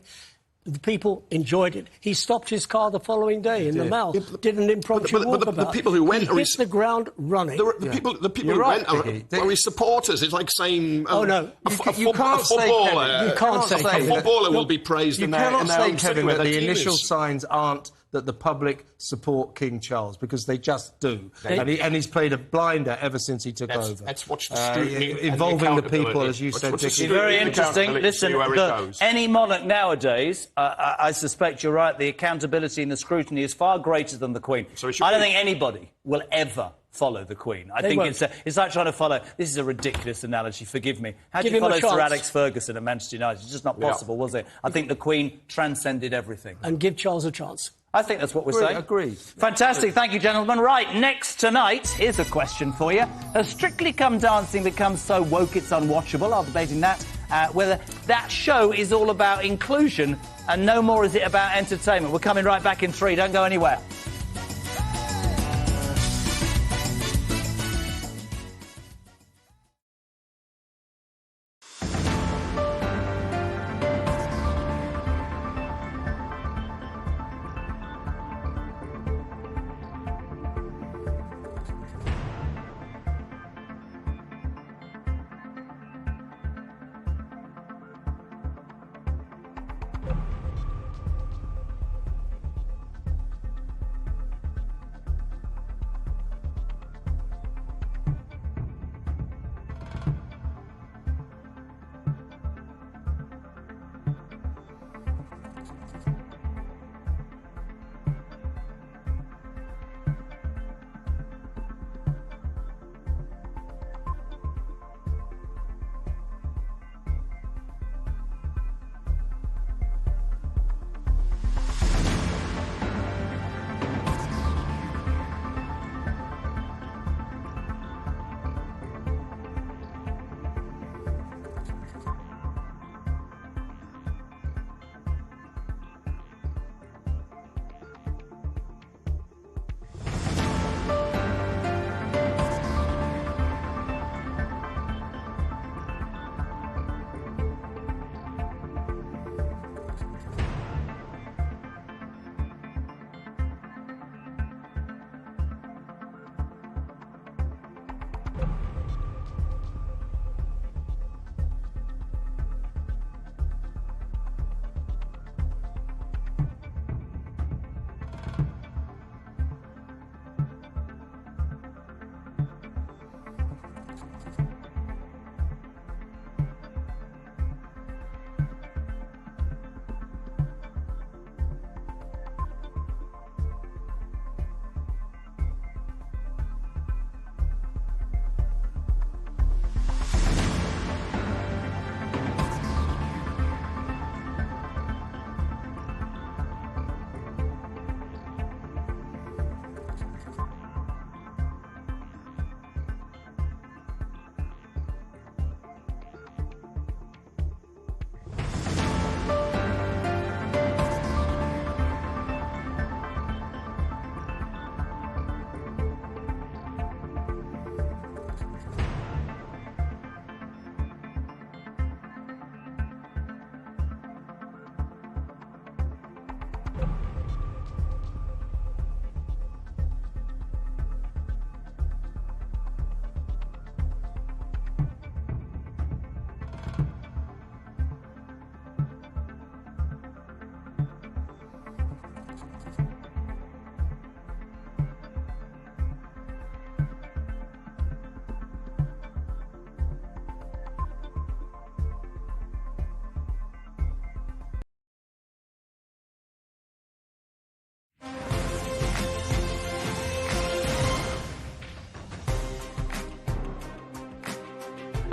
The people enjoyed it. He stopped his car the following day in the Mall, did an impromptu walkabout. But the people who went hit the ground running. The people who went are his supporters. It's like saying you can't say, Kevin, you can't say a footballer will be praised in their own say, Kevin, that the initial teams. signs aren't that the public support King Charles, because they just do. And he's played a blinder ever since he took over. Let's watch the scrutiny involving the people, as you said, Dickie. Very interesting. Listen, any monarch nowadays, I suspect you're right, the accountability and the scrutiny is far greater than the Queen. I don't think anybody will ever follow the Queen. I think it's like trying to follow... This is a ridiculous analogy, forgive me. How do you follow Sir Alex Ferguson at Manchester United? It's just not possible, was it? I think the Queen transcended everything. And give Charles a chance. I think that's what we're saying. Agreed. Fantastic. Thank you, gentlemen. Right, next tonight, here's a question for you. Has Strictly Come Dancing become so woke it's unwatchable? I'm debating that. Whether that show is all about inclusion and no more is it about entertainment. We're coming right back in 3. Don't go anywhere.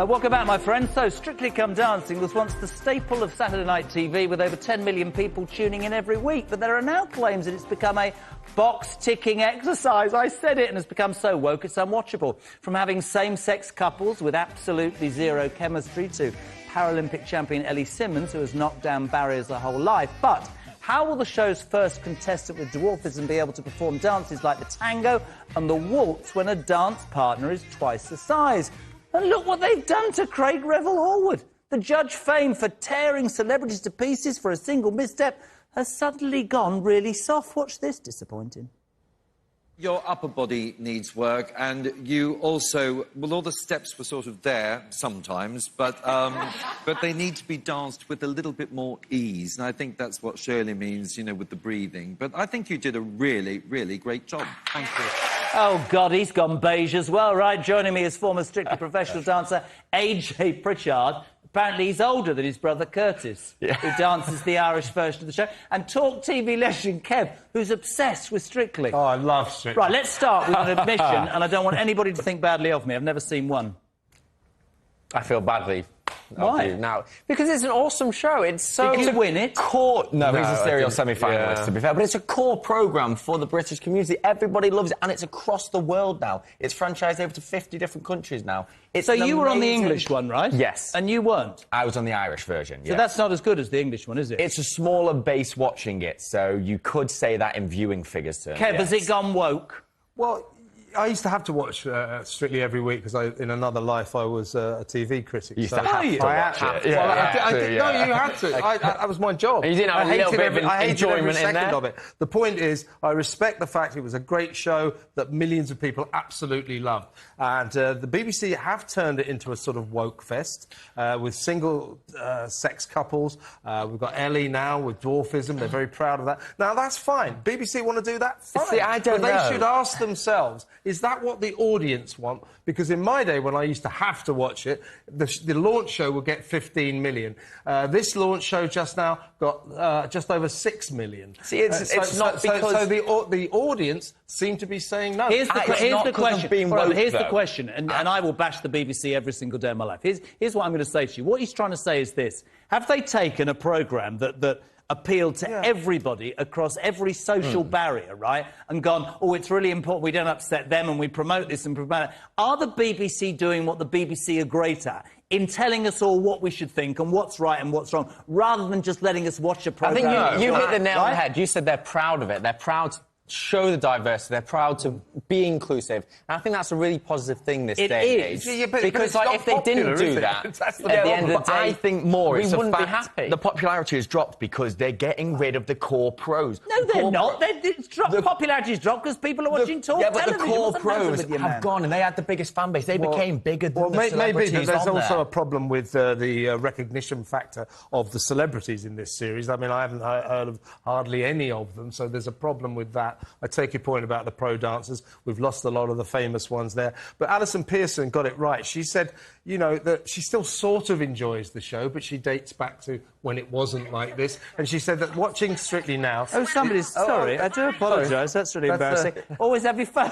Welcome back, my friends. So, Strictly Come Dancing was once the staple of Saturday night TV, with over 10 million people tuning in every week. But there are now claims that it's become a box-ticking exercise. I said it, and has become so woke it's unwatchable. From having same-sex couples with absolutely zero chemistry to Paralympic champion Ellie Simmons, who has knocked down barriers her whole life. But how will the show's first contestant with dwarfism be able to perform dances like the tango and the waltz when a dance partner is twice the size? And look what they've done to Craig Revel-Horwood. The judge famed for tearing celebrities to pieces for a single misstep has suddenly gone really soft. Watch this, disappointing. Your upper body needs work, and you also... Well, all the steps were sort of there sometimes, but they need to be danced with a little bit more ease. And I think that's what Shirley means, you know, with the breathing. But I think you did a really, really great job. Thank you. Oh, God, he's gone beige as well, right? Joining me is former Strictly professional dancer A.J. Pritchard. Apparently he's older than his brother Curtis, who dances the Irish version of the show. And Talk TV legend Kev, who's obsessed with Strictly. Oh, I love Strictly. Right, let's start with an admission, and I don't want anybody to think badly of me. I've never seen one. I feel badly. Why? Now, because it's an awesome show. It's so... Did he win it? Core... No, he's a serial semi-finalist, to be fair. But it's a core programme for the British community. Everybody loves it, and it's across the world now. It's franchised over to 50 different countries now. It's so you were on the English one, right? Yes. And you weren't? I was on the Irish version, So that's not as good as the English one, is it? It's a smaller base watching it, so you could say that in viewing figures terms. Kev, has it gone woke? Well, I used to have to watch Strictly every week because in another life I was a TV critic. You used to have to watch it. No, you had to. That was my job. And you didn't have a little bit of enjoyment in there? Of it. The point is, I respect the fact it was a great show that millions of people absolutely loved. And the BBC have turned it into a sort of woke fest with single-sex couples. We've got Ellie now with dwarfism. They're very proud of that. Now, that's fine. BBC want to do that? Fine. See, I don't know. But they should ask themselves, is that what the audience want? Because in my day, when I used to have to watch it, the launch show would get 15 million. This launch show just now got just over 6 million. See, it's not because... So the audience seem to be saying no. Here's the question. Here's the question, and I will bash the BBC every single day of my life. Here's what I'm going to say to you. What he's trying to say is this. Have they taken a programme that appealed to everybody across every social barrier, right, and gone, oh, it's really important we don't upset them and we promote this and promote that? Are the BBC doing what the BBC are great at, in telling us all what we should think and what's right and what's wrong, rather than just letting us watch a programme? I think you hit the nail on the head. You said they're proud of it. They're proud to show the diversity. They're proud to be inclusive. And I think that's a really positive thing this day and age. Yeah, but because but if they didn't do that, at the end of the day, I think more we wouldn't be happy. The popularity has dropped because they're getting rid of the core pros. No, they're not. Popularity's dropped because people are watching talk television. But the core pros have gone, and they had the biggest fan base. They became bigger than the celebrities. Maybe, but there's on also there. a problem with the recognition factor of the celebrities in this series. I mean, I haven't heard of hardly any of them, so there's a problem with that. I take your point about the pro dancers. We've lost a lot of the famous ones there. But Alison Pearson got it right. She said, you know, that she still sort of enjoys the show, but she dates back to when it wasn't like this. And she said that watching Strictly now... Oh, somebody's... Sorry, I do apologise. That's really embarrassing. Always have your phone.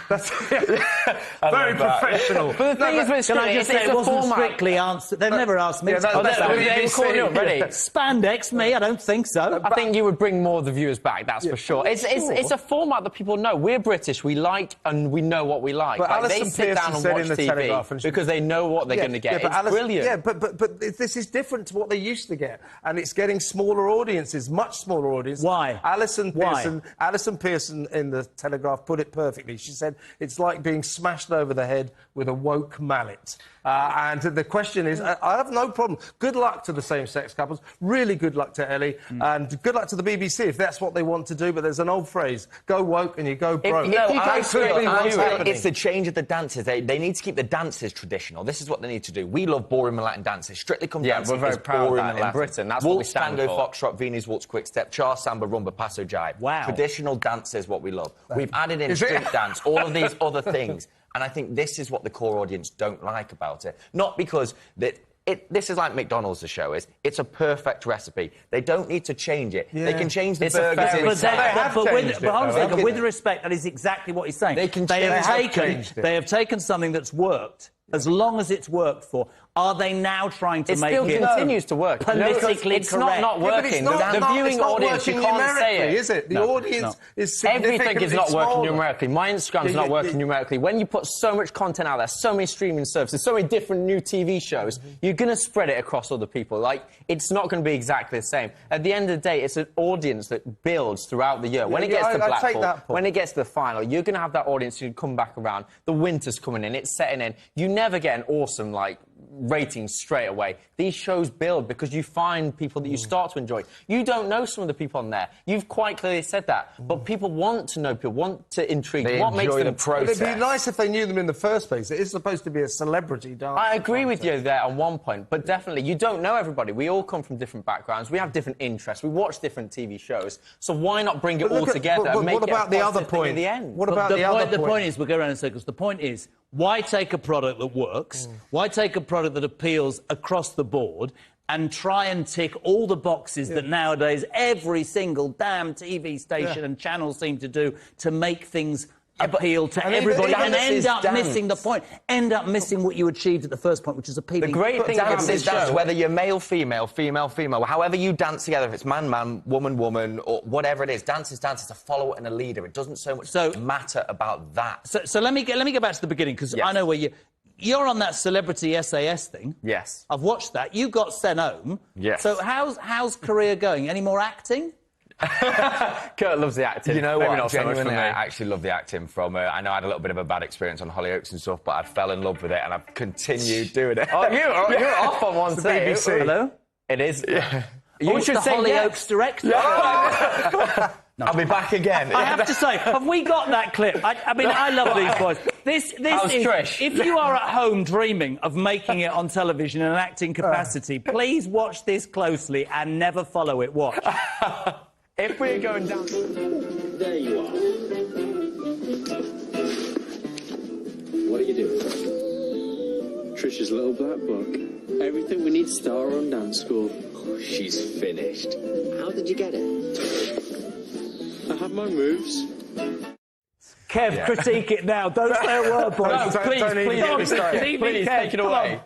That's very professional. But the thing is with Strictly, can I just say it wasn't Strictly answered? They've never asked me. They were calling up ready. Spandex me? I don't think so. I think you would bring more of the viewers back, that's for sure. It's a format that people know. We're British, we like and we know what we like. But They sit down and watch TV because they know what they're going to get. It's brilliant. Yeah, but this is different to what they used to get. And it's getting smaller audiences, much smaller audiences. Why? Alison Pearson in the Telegraph put it perfectly. She said, it's like being smashed over the head with a woke mallet. And the question is, I have no problem. Good luck to the same-sex couples. Really good luck to Ellie. And good luck to the BBC if that's what they want to do. But there's an old phrase, go woke and you go broke. It's the change of the dances. They need to keep the dances traditional. This is what they need to do. We love ballroom and Latin dances. Strictly Come Dancing we're very proud of that in Britain. That's what we Waltz, stand tango, for. foxtrot, Viennese waltz, quick step, cha, samba, rumba, paso, jive. Wow. Traditional dance is what we love. We've added in street dance, all of these other things. And I think this is what the core audience don't like about it. Not because this is like McDonald's, the show is. It's a perfect recipe. They don't need to change it. Yeah. They can change the burgers. But with respect, that is exactly what he's saying. They have taken something that's worked as long as it's worked for, are they now trying to make it... It still continues to work. Politically it's correct. Not working. The viewing audience, you can't say it. Is it? The audience is significantly Everything is not working smaller. numerically. My Instagram's not working numerically. When you put so much content out there, so many streaming services, so many different new TV shows, you're going to spread it across other people. Like, it's not going to be exactly the same. At the end of the day, it's an audience that builds throughout the year. When it gets to Blackpool, when it gets to the final, you're going to have that audience who come back around. The winter's coming in, it's setting in. You never get an awesome, like, ratings straight away. These shows build because you find people that you start to enjoy. You don't know some of the people on there. You've quite clearly said that. But people want to know people, want to intrigue. What makes them... It'd be nice if they knew them in the first place. It is supposed to be a celebrity dance. I agree with you there on one point, but definitely, you don't know everybody. We all come from different backgrounds. We have different interests. We watch different TV shows. So why not bring it all together and make it a positive thing at the end? What about the other point? The point is, we'll go around in circles. The point is, why take a product that works? Why take a product that appeals across the board and try and tick all the boxes that nowadays every single damn TV station and channel seem to do to make things appeal to everybody and end up missing the point, end up missing what you achieved at the first point, which is appealing. The great thing about this dance, whether you're male, female, female, female, however you dance together, if it's man, man, woman, woman, or whatever it is, dance is dance. It's a follower and a leader. It doesn't so much matter about that. So let me get back to the beginning, because I know where you're on that celebrity SAS thing. Yes. I've watched that. You got sent home. Yes. So how's career going? Any more acting? Kurt loves the acting. You know Maybe what? not so much Genuinely, for me. I actually love the acting from... I know I had a little bit of a bad experience on Hollyoaks and stuff, but I fell in love with it and I've continued doing it. Oh, you're off on one day. Hello? It is. Yeah. You should say Hollyoaks director. I'll be back again. I have to say, have we got that clip? I mean, I love these boys. This is... Trish? If you are at home dreaming of making it on television in an acting capacity, please watch this closely and never follow it. Watch. If we're going down... There you are. What are you doing? Trisha's little black book. Everything we need to start our own dance school. Oh, she's finished. How did you get it? I have my moves. Kev, critique it now. Don't say a word, boys. No, please, take it away.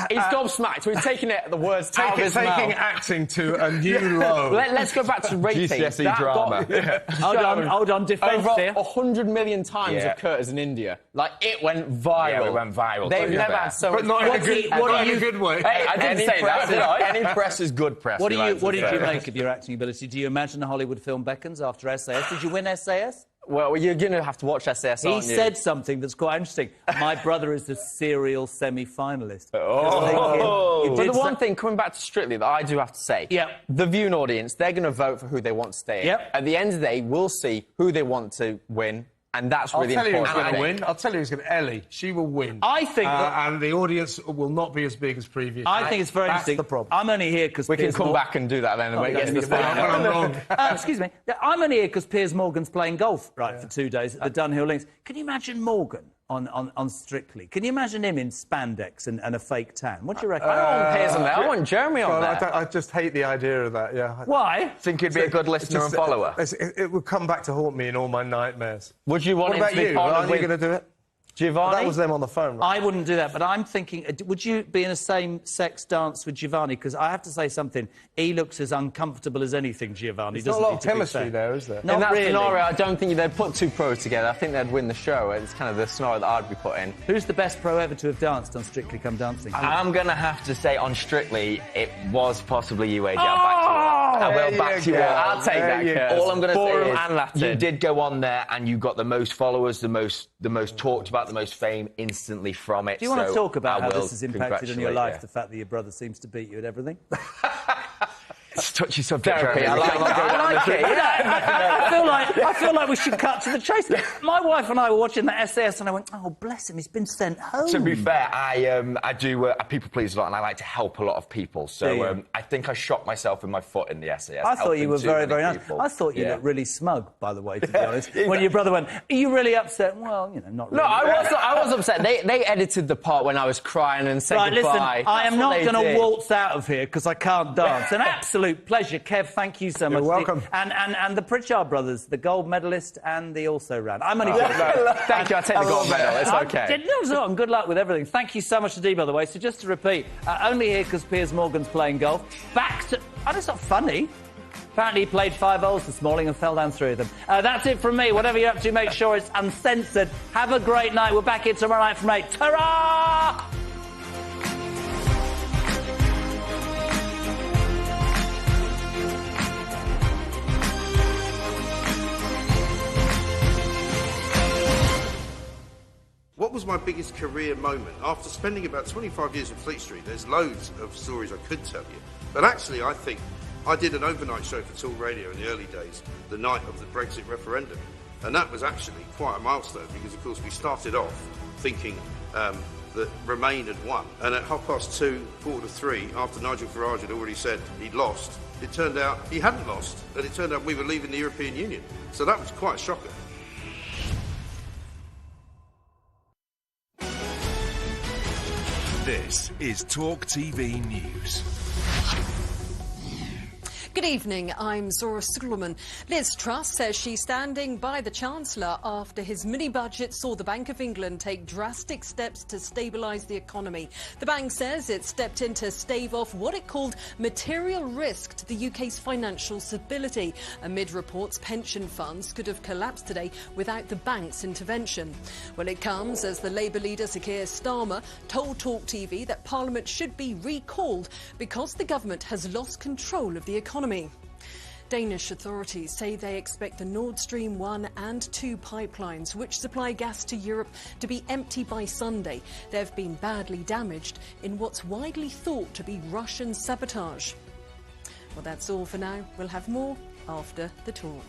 He's gobsmacked. We've taken the words out of his mouth. Taking acting to a new low. Let's go back to ratings. GCSE drama. Hold on, defence over here. 100 million times occurs in India. Like, it went viral. Yeah, it went viral. They've never had so much... But not in a good way. Hey, I didn't say that, did I? Any press is good press. What did you make of your acting ability? Do you imagine a Hollywood film beckons after SAS? Did you win SAS? Well, you're going to have to watch SAS, aren't you? He said something that's quite interesting. My brother is a serial semi-finalist. But the one thing, coming back to Strictly, that I do have to say, the viewing audience, they're going to vote for who they want to stay in. At the end of the day, we'll see who they want to win, and that's really important. I'll tell you who's going to win. I'll tell you who's going to... Ellie. She will win. I think... and the audience will not be as big as previous. I think it's very interesting. That's the problem. I'm only here because... We can come back and do that then when it gets to the final. Excuse me. I'm only here because Piers Morgan's playing golf, for 2 days at the Dunhill Links. Can you imagine Morgan on Strictly? Can you imagine him in spandex and a fake tan? What do you reckon? I don't want Piers on there. I want Jeremy on there. I just hate the idea of that, Why? Think he'd be a good listener and follower? It would come back to haunt me in all my nightmares. Would you want him to be partnered with... Are you going to do it? Giovanni? That was them on the phone, right? I wouldn't do that, but I'm thinking, would you be in a same-sex dance with Giovanni? Because I have to say something. He looks as uncomfortable as anything, Giovanni. There's not a lot of chemistry there, is there? Not in that really. scenario, I don't think they'd put two pros together. I think they'd win the show. It's kind of the scenario that I'd be put in. Who's the best pro ever to have danced on Strictly Come Dancing? I'm going to have to say on Strictly, it was possibly you, AJ. I will back you up. I'll take that, Kurt. All I'm going to say is and Latin. You did go on there and you got the most followers, the most talked about, the most fame instantly from it. Do you want to talk about how this has impacted on your life, the fact that your brother seems to beat you at everything? It's a touchy subject, Jeremy. I like it. I feel like we should cut to the chase. My wife and I were watching the SAS and I went, oh, bless him, he's been sent home. To be fair, I do people please a lot and I like to help a lot of people. So I think I shot myself in my foot in the SAS. I thought you were very, very nice. I thought you looked really smug, by the way, to be honest. When your brother went, are you really upset? Well, you know, not really. No, I was upset. They edited the part when I was crying and said goodbye. Listen, I am not going to waltz out of here because I can't dance. And absolutely absolute pleasure. Kev, thank you so much. You're welcome. And the Pritchard brothers, the gold medalist and the also-ran. I'm only Thank you, I'll take the gold medal. It's okay. And good luck with everything. Thank you so much indeed, by the way. So just to repeat, only here because Piers Morgan's playing golf. Back to... Oh, it's not funny. Apparently he played 5 holes this morning and fell down 3 of them. That's it from me. Whatever you're up to, make sure it's uncensored. Have a great night. We're back here tomorrow night from 8. Ta-ra! What was my biggest career moment? After spending about 25 years in Fleet Street, there's loads of stories I could tell you. But actually, I think I did an overnight show for Talk Radio in the early days, the night of the Brexit referendum. And that was actually quite a milestone because, of course, we started off thinking that Remain had won. And at 2:30, 2:45, after Nigel Farage had already said he'd lost, it turned out he hadn't lost. And it turned out we were leaving the European Union. So that was quite a shocker. This is Talk TV News. Good evening, I'm Zora Suleiman. Liz Truss says she's standing by the Chancellor after his mini-budget saw the Bank of England take drastic steps to stabilise the economy. The bank says it stepped in to stave off what it called material risk to the UK's financial stability, amid reports pension funds could have collapsed today without the bank's intervention. Well, it comes as the Labour leader Sir Keir Starmer told Talk TV that Parliament should be recalled because the government has lost control of the economy. Danish authorities say they expect the Nord Stream 1 and 2 pipelines, which supply gas to Europe, to be empty by Sunday. They've been badly damaged in what's widely thought to be Russian sabotage. Well, that's all for now. We'll have more after the talk.